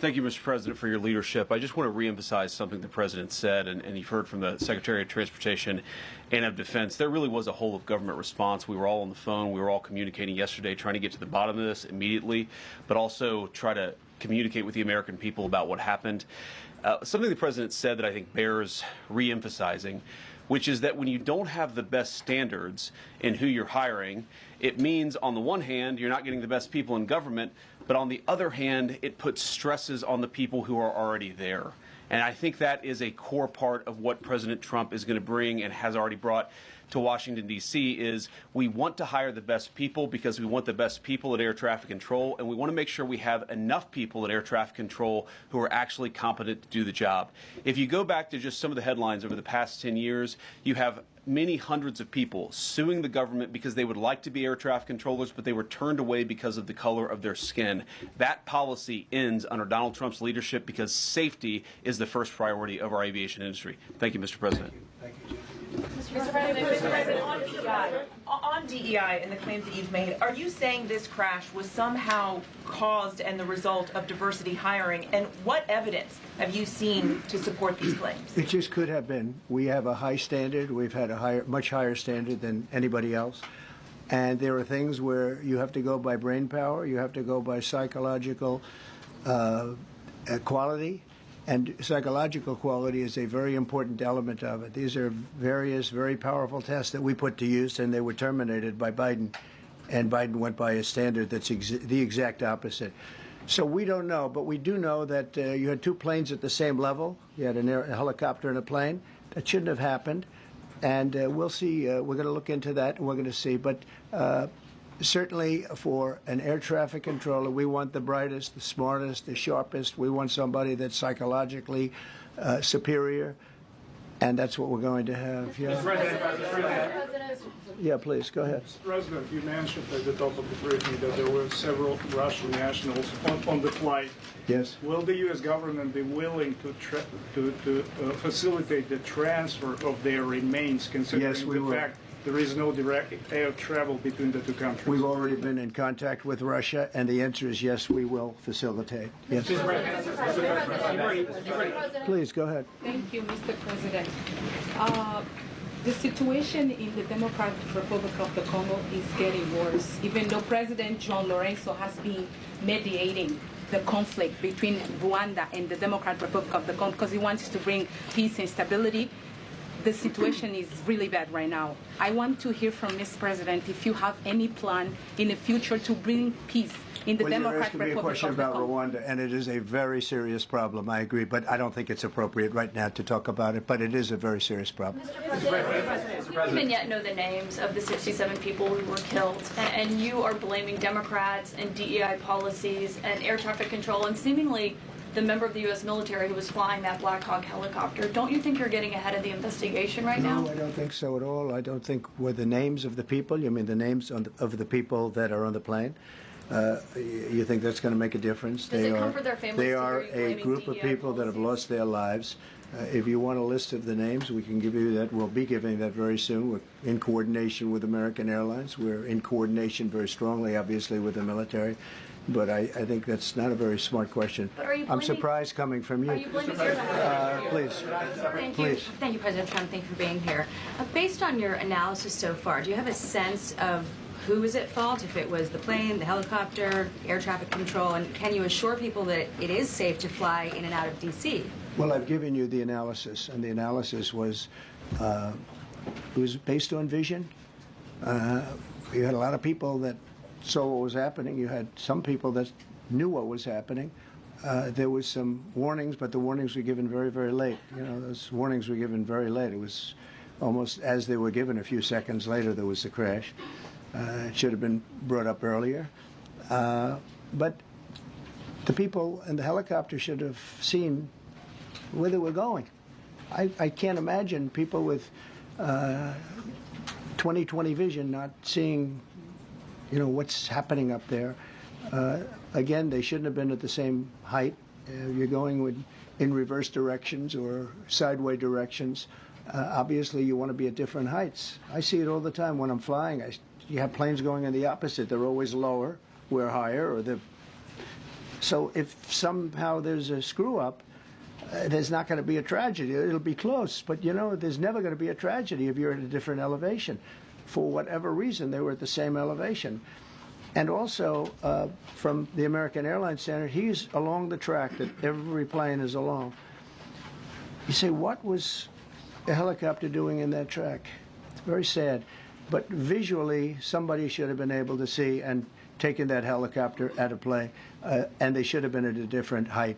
Thank you, Mr. President, for your leadership. I just want to reemphasize something the President said, and you've heard from the Secretary of Transportation and of Defense. There really was a whole-of-government response. We were all on the phone. We were all communicating yesterday, trying to get to the bottom of this immediately, but also try to communicate with the American people about what happened. Something the President said that I think bears reemphasizing, which is that when you don't have the best standards in who you're hiring, it means, on the one hand, you're not getting the best people in government, but on the other hand, it puts stresses on the people who are already there. And I think that is a core part of what President Trump is going to bring and has already brought to Washington, D.C., is we want to hire the best people because we want the best people at air traffic control, and we want to make sure we have enough people at air traffic control who are actually competent to do the job. If you go back to just some of the headlines over the past 10 years, you have many hundreds of people suing the government because they would like to be air traffic controllers, but they were turned away because of the color of their skin. That policy ends under Donald Trump's leadership because safety is the first priority of our aviation industry. Thank you, Mr. President. Thank you, Mr. President, on DEI and the claims that you've made, are you saying this crash was somehow caused and the result of diversity hiring? And what evidence have you seen to support these claims? It just could have been. We have a high standard. We've had a much higher standard than anybody else. And there are things where you have to go by brain power. You have to go by psychological quality. And psychological quality is a very important element of it. These are various very powerful tests that we put to use, and they were terminated by Biden. And Biden went by a standard that's the exact opposite. So we don't know, but we do know that you had two planes at the same level. You had a helicopter and a plane. That shouldn't have happened. And we'll see. We're going to look into that, and we're going to see. But certainly for an air traffic controller, we want the brightest, the smartest, the sharpest. We want somebody that's psychologically superior, and that's what we're going to have. Yeah. Yeah, please, go ahead. Mr. President, you mentioned at the top of the briefing that there were several Russian nationals on the flight. Yes. Will the U.S. government be willing to facilitate the transfer of their remains, considering the fact there is no direct air travel between the two countries? We've already been in contact with Russia, and the answer is yes, we will facilitate. Yes. Please, go ahead. Thank you, Mr. President. The situation in the Democratic Republic of the Congo is getting worse, even though President John Lorenzo has been mediating the conflict between Rwanda and the Democratic Republic of the Congo because he wants to bring peace and stability. The situation is really bad right now. I want to hear from Ms. President if you have any plan in the future to bring peace in the Democratic Republic of the Congo. You're asking me a question about Rwanda, and it is a very serious problem. I agree, but I don't think it's appropriate right now to talk about it, but it is a very serious problem. Mr. President, we don't even yet know the names of the 67 people who were killed, and you are blaming Democrats and DEI policies and air traffic control and seemingly the member of the U.S. military who was flying that Blackhawk helicopter. Don't you think you're getting ahead of the investigation right now? No, I don't think so at all. I don't think with the names of the people, you mean the names of the people that are on the plane? You think that's going to make a difference? Does it comfort their families? They are a group of people that have lost their lives. If you want a list of the names, we can give you that. We'll be giving that very soon. We're in coordination with American Airlines. We're in coordination very strongly, obviously, with the military. But I think that's not a very smart question. But are you I'm surprised coming from you. Are you blaming please. Thank you, President Trump. Thank you for being here. Based on your analysis so far, do you have a sense of who is at fault, if it was the plane, the helicopter, air traffic control, and can you assure people that it is safe to fly in and out of D.C.? Well, I've given you the analysis, and the analysis was it was based on vision. You had a lot of people that saw what was happening. You had some people that knew what was happening. There was some warnings, but the warnings were given very, very late. You know, those warnings were given very late. It was almost as they were given. A few seconds later, there was the crash. It should have been brought up earlier. But the people in the helicopter should have seen where they were going. I can't imagine people with 20/20 vision not seeing, you know, what's happening up there. Again, they shouldn't have been at the same height. You're going in reverse directions or sideways directions. Obviously, you want to be at different heights. I see it all the time when I'm flying. You have planes going in the opposite. They're always lower, we're higher, or So if somehow there's a screw-up, there's not going to be a tragedy. It'll be close, but you know, there's never going to be a tragedy if you're at a different elevation. For whatever reason, they were at the same elevation. And also, from the American Airlines standard, he's along the track that every plane is along. You say, what was a helicopter doing in that track? It's very sad. But visually, somebody should have been able to see and taken that helicopter out of play, and they should have been at a different height.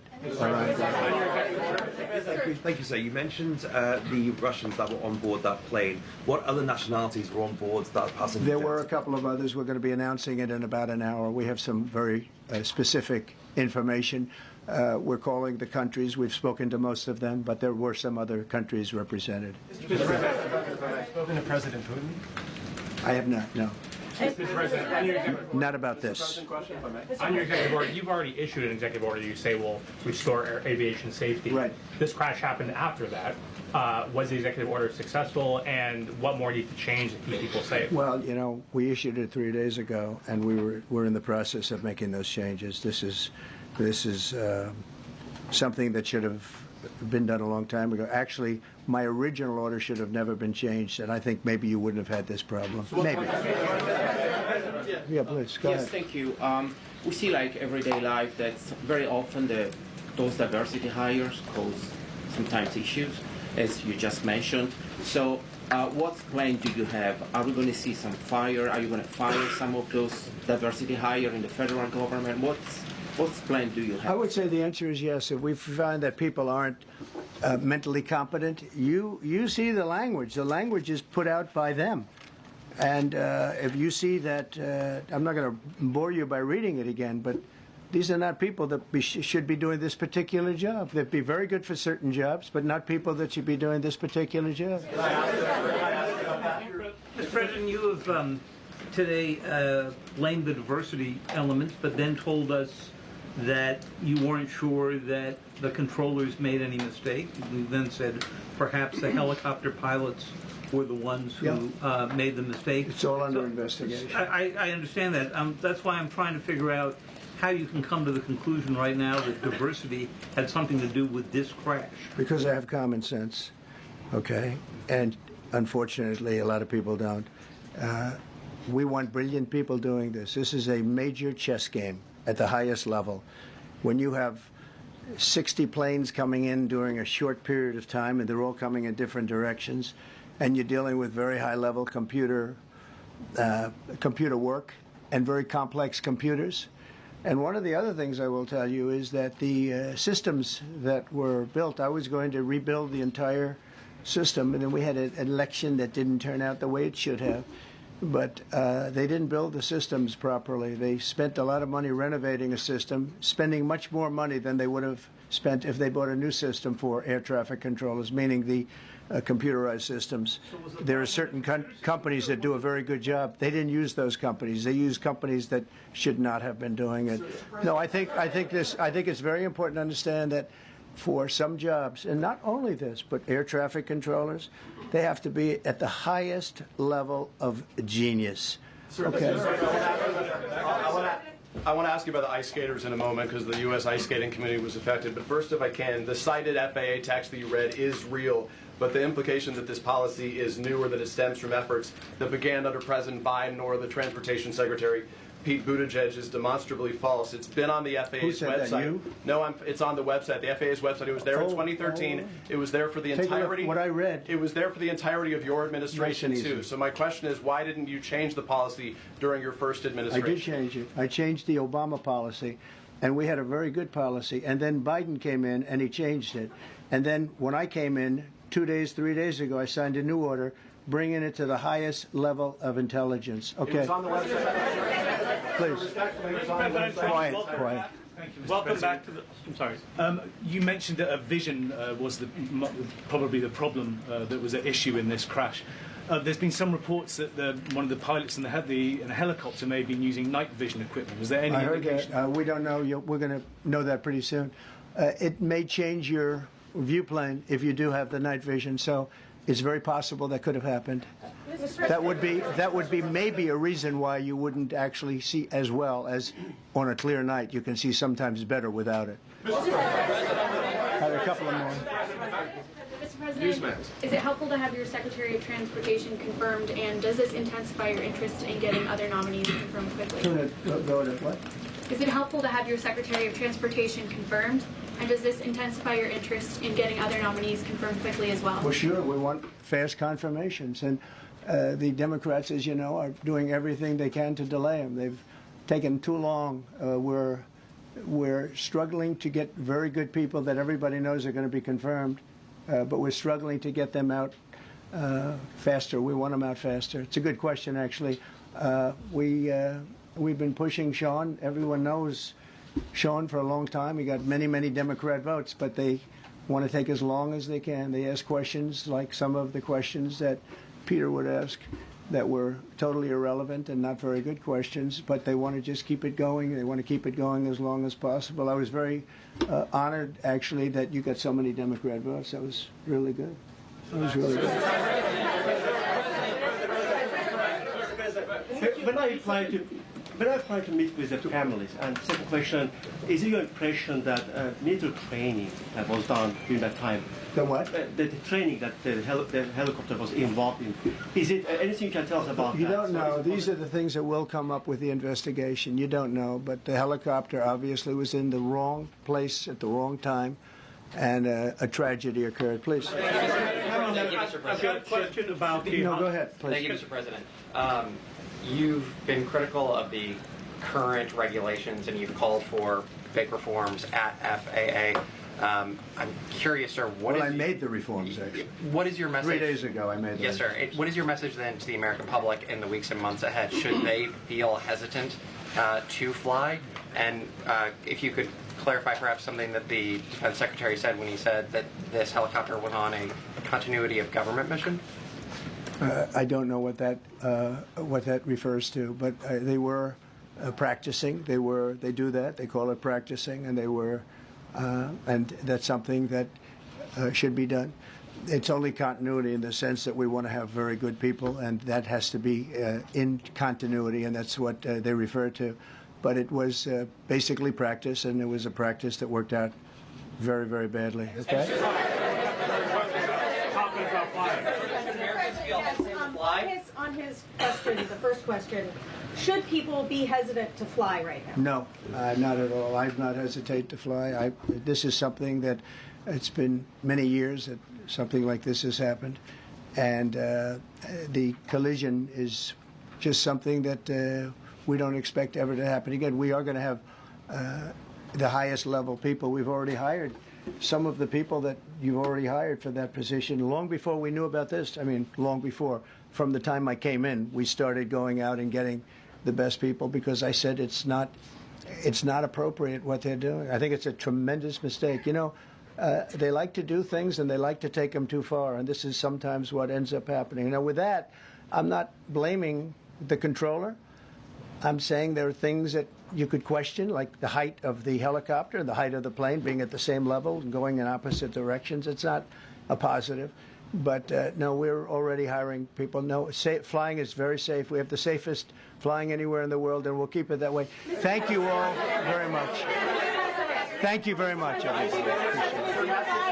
Thank you, sir. You mentioned the Russians that were on board that plane. What other nationalities were on board that passenger? There were a couple of others. We're going to be announcing it in about an hour. We have some very specific information. We're calling the countries. We've spoken to most of them, but there were some other countries represented. Mr. President, spoken to President Putin? I have not, no. Mr. President, on your executive Not about this. on your executive order, you've already issued an executive order you say will restore aviation safety. Right. This crash happened after that. Was the executive order successful, and what more needs to change to keep people safe? Well, you know, we issued it 3 days ago, and we're in the process of making those changes. This is something that should have been done a long time ago. Actually, my original order should have never been changed, and I think maybe you wouldn't have had this problem. Maybe. Yeah, please, go Yes, ahead. thank you. We see like everyday life that very often those diversity hires cause sometimes issues, as you just mentioned. So what plan do you have? Are we going to see some fire? Are you going to fire some of those diversity hires in the federal government? What plan do you have? I would say the answer is yes. If we find that people aren't mentally competent, you see the language. The language is put out by them. And if you see that, I'm not going to bore you by reading it again, but these are not people that should be doing this particular job. They'd be very good for certain jobs, but not people that should be doing this particular job. Mr. President, you have today blamed the diversity elements, but then told us that you weren't sure that the controllers made any mistake. You then said perhaps the helicopter pilots were the ones who made the mistake. It's all under investigation. I understand that. That's why I'm trying to figure out how you can come to the conclusion right now that diversity had something to do with this crash. Because I have common sense, okay? And unfortunately, a lot of people don't. We want brilliant people doing this. This is a major chess game at the highest level. When you have 60 planes coming in during a short period of time, and they're all coming in different directions, and you're dealing with very high-level computer work and very complex computers. And one of the other things I will tell you is that the systems that were built, I was going to rebuild the entire system, and then we had an election that didn't turn out the way it should have. But they didn't build the systems properly. They spent a lot of money renovating a system, spending much more money than they would have spent if they bought a new system for air traffic controllers, meaning the computerized systems. There are certain companies that do a very good job. They didn't use those companies. They used companies that should not have been doing it. No, I think it's very important to understand that for some jobs, and not only this, but air traffic controllers, they have to be at the highest level of genius. Okay. I want to ask you about the ice skaters in a moment because the U.S. ice skating community was affected. But first, if I can, the cited FAA text that you read is real. But the implication that this policy is new or that it stems from efforts that began under President Biden or the Transportation Secretary Pete Buttigieg is demonstrably false. It's been on the FAA's website. That, you? No, it's on the website, the FAA's website. It was there in 2013. It was there for the entirety. What I read. It was there for the entirety of your administration too. So my question is, why didn't you change the policy during your first administration? I did change it. I changed the Obama policy, and we had a very good policy. And then Biden came in and he changed it. And then when I came in 3 days ago, I signed a new order bringing it to the highest level of intelligence. Okay. It was on the website. Please. Quiet. Thank you, welcome back to the. I'm sorry. You mentioned that a vision was probably the problem that was at issue in this crash. There's been some reports that one of the pilots in the helicopter may have been using night vision equipment. Was there any indication? I heard that. We don't know. We're going to know that pretty soon. It may change your view plane if you do have the night vision. So It's very possible that could have happened. That would be maybe a reason why you wouldn't actually see as well as on a clear night. You can see sometimes better without it. Had a couple of more. Mr. President, is it helpful to have your Secretary of Transportation confirmed, and does this intensify your interest in getting other nominees confirmed quickly? Go to what? Is it helpful to have your Secretary of Transportation confirmed, and does this intensify your interest in getting other nominees confirmed quickly as well? Well, sure. We want fast confirmations. And the Democrats, as you know, are doing everything they can to delay them. They've taken too long. We're struggling to get very good people that everybody knows are going to be confirmed, but we're struggling to get them out faster. We want them out faster. It's a good question, actually. We've been pushing Sean. Everyone knows Sean for a long time. He got many, many Democrat votes, but they want to take as long as they can. They ask questions like some of the questions that Peter would ask that were totally irrelevant and not very good questions, but they want to just keep it going. They want to keep it going as long as possible. I was very honored, actually, that you got so many Democrat votes. That was really good. That was really good. When I try to meet with the families, and second question, is it your impression that military training that was done during that time? The what? The training that the helicopter was involved in. Is it anything you can tell us about You that? don't know. These are the things that will come up with the investigation. You don't know. But the helicopter obviously was in the wrong place at the wrong time, and a tragedy occurred. Please. Thank you, Mr. President. I've got a question about the... No, go ahead, please. Thank you, Mr. President. You've been critical of the current regulations, and you've called for big reforms at FAA. I'm curious, sir, I made the reforms, actually. What is your message? 3 days ago, I made them. Yes, sir. What is your message then to the American public in the weeks and months ahead? Should they feel hesitant to fly? And if you could clarify perhaps something that the Defense Secretary said when he said that this helicopter was on a continuity of government mission? I don't know what that refers to, but they were practicing. They do that. They call it practicing, and they were, and that's something that should be done. It's only continuity in the sense that we want to have very good people, and that has to be in continuity, and that's what they refer to. But it was basically practice, and it was a practice that worked out very, very badly. Okay. On his question, the first question, should people be hesitant to fly right now? No, not at all. I've not hesitated to fly. This is something that it's been many years that something like this has happened, and the collision is just something that we don't expect ever to happen again. We are going to have the highest level people. We've already hired some of the people that you've already hired for that position long before we knew about this. I mean, long before. From the time I came in, we started going out and getting the best people because I said it's not appropriate what they're doing. I think it's a tremendous mistake. You know, they like to do things and they like to take them too far, and this is sometimes what ends up happening. Now, with that, I'm not blaming the controller. I'm saying there are things that you could question, like the height of the helicopter, the height of the plane being at the same level and going in opposite directions. It's not a positive. But no, we're already hiring people. No, flying is very safe. We have the safest flying anywhere in the world, and we'll keep it that way. Thank you all very much. Thank you very much, everybody.